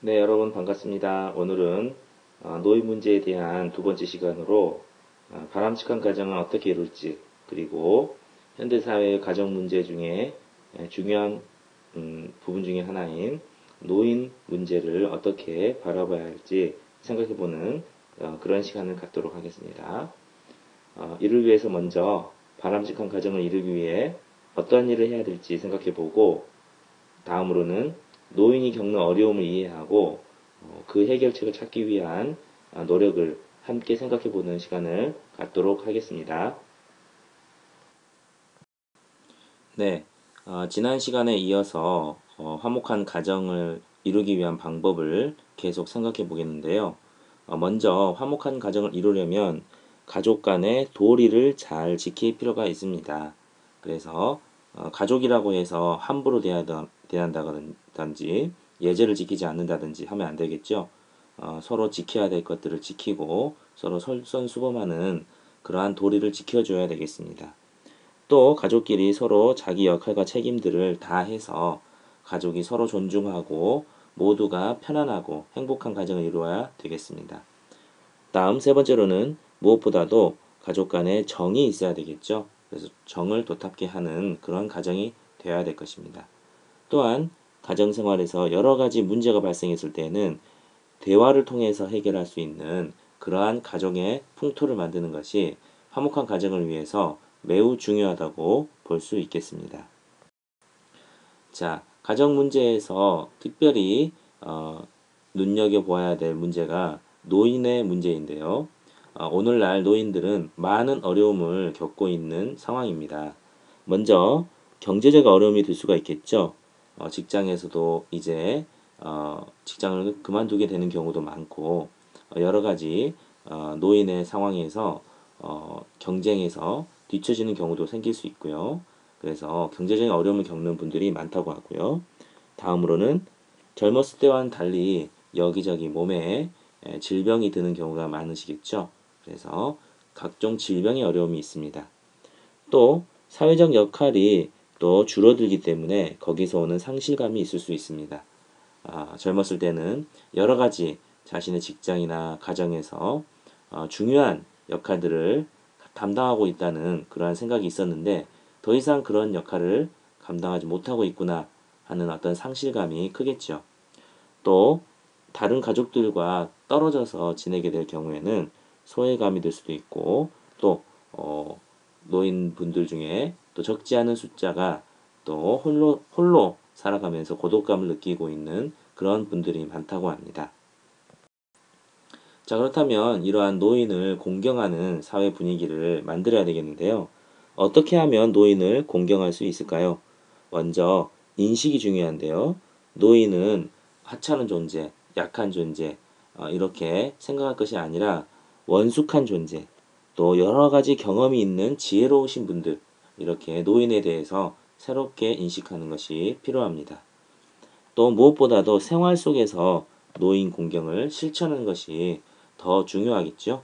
네, 여러분 반갑습니다. 오늘은 노인 문제에 대한 두 번째 시간으로 바람직한 가정은 어떻게 이룰지, 그리고 현대사회의 가정 문제 중에 중요한 부분 중에 하나인 노인 문제를 어떻게 바라봐야 할지 생각해보는 그런 시간을 갖도록 하겠습니다. 이를 위해서 먼저 바람직한 가정을 이루기 위해 어떤 일을 해야 될지 생각해보고, 다음으로는 노인이 겪는 어려움을 이해하고 그 해결책을 찾기 위한 노력을 함께 생각해 보는 시간을 갖도록 하겠습니다. 네, 지난 시간에 이어서 화목한 가정을 이루기 위한 방법을 계속 생각해 보겠는데요. 먼저 화목한 가정을 이루려면 가족 간의 도리를 잘 지킬 필요가 있습니다. 그래서 가족이라고 해서 함부로 대한다든지 예절을 지키지 않는다든지 하면 안 되겠죠. 서로 지켜야 될 것들을 지키고 서로 솔선수범하는 그러한 도리를 지켜줘야 되겠습니다. 또 가족끼리 서로 자기 역할과 책임들을 다해서 가족이 서로 존중하고 모두가 편안하고 행복한 가정을 이루어야 되겠습니다. 다음 세 번째로는 무엇보다도 가족 간에 정이 있어야 되겠죠. 그래서 정을 도탑게 하는 그런 가정이 되어야 될 것입니다. 또한 가정생활에서 여러 가지 문제가 발생했을 때는 대화를 통해서 해결할 수 있는 그러한 가정의 풍토를 만드는 것이 화목한 가정을 위해서 매우 중요하다고 볼 수 있겠습니다. 자, 가정 문제에서 특별히 눈여겨보아야 될 문제가 노인의 문제인데요. 오늘날 노인들은 많은 어려움을 겪고 있는 상황입니다. 먼저 경제적 어려움이 들 수가 있겠죠. 직장에서도 이제 직장을 그만두게 되는 경우도 많고 여러 가지 노인의 상황에서 경쟁에서 뒤처지는 경우도 생길 수 있고요. 그래서 경제적인 어려움을 겪는 분들이 많다고 하고요. 다음으로는 젊었을 때와는 달리 여기저기 몸에 질병이 드는 경우가 많으시겠죠. 그래서 각종 질병의 어려움이 있습니다. 또 사회적 역할이 또 줄어들기 때문에 거기서 오는 상실감이 있을 수 있습니다. 젊었을 때는 여러 가지 자신의 직장이나 가정에서 중요한 역할들을 담당하고 있다는 그러한 생각이 있었는데 더 이상 그런 역할을 감당하지 못하고 있구나 하는 어떤 상실감이 크겠죠. 또 다른 가족들과 떨어져서 지내게 될 경우에는 소외감이 들 수도 있고 또 노인분들 중에 또 적지 않은 숫자가 또 홀로 살아가면서 고독감을 느끼고 있는 그런 분들이 많다고 합니다. 자, 그렇다면 이러한 노인을 공경하는 사회 분위기를 만들어야 되겠는데요. 어떻게 하면 노인을 공경할 수 있을까요? 먼저 인식이 중요한데요. 노인은 하찮은 존재, 약한 존재, 이렇게 생각할 것이 아니라 원숙한 존재, 또 여러 가지 경험이 있는 지혜로우신 분들, 이렇게 노인에 대해서 새롭게 인식하는 것이 필요합니다. 또 무엇보다도 생활 속에서 노인 공경을 실천하는 것이 더 중요하겠죠.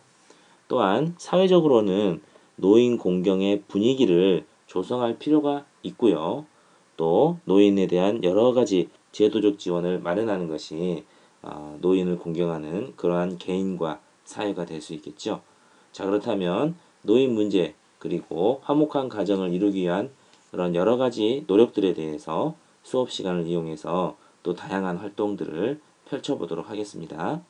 또한 사회적으로는 노인 공경의 분위기를 조성할 필요가 있고요. 또 노인에 대한 여러 가지 제도적 지원을 마련하는 것이 노인을 공경하는 그러한 개인과 사회가 될 수 있겠죠. 자, 그렇다면 노인 문제 그리고 화목한 가정을 이루기 위한 그런 여러 가지 노력들에 대해서 수업 시간을 이용해서 또 다양한 활동들을 펼쳐보도록 하겠습니다.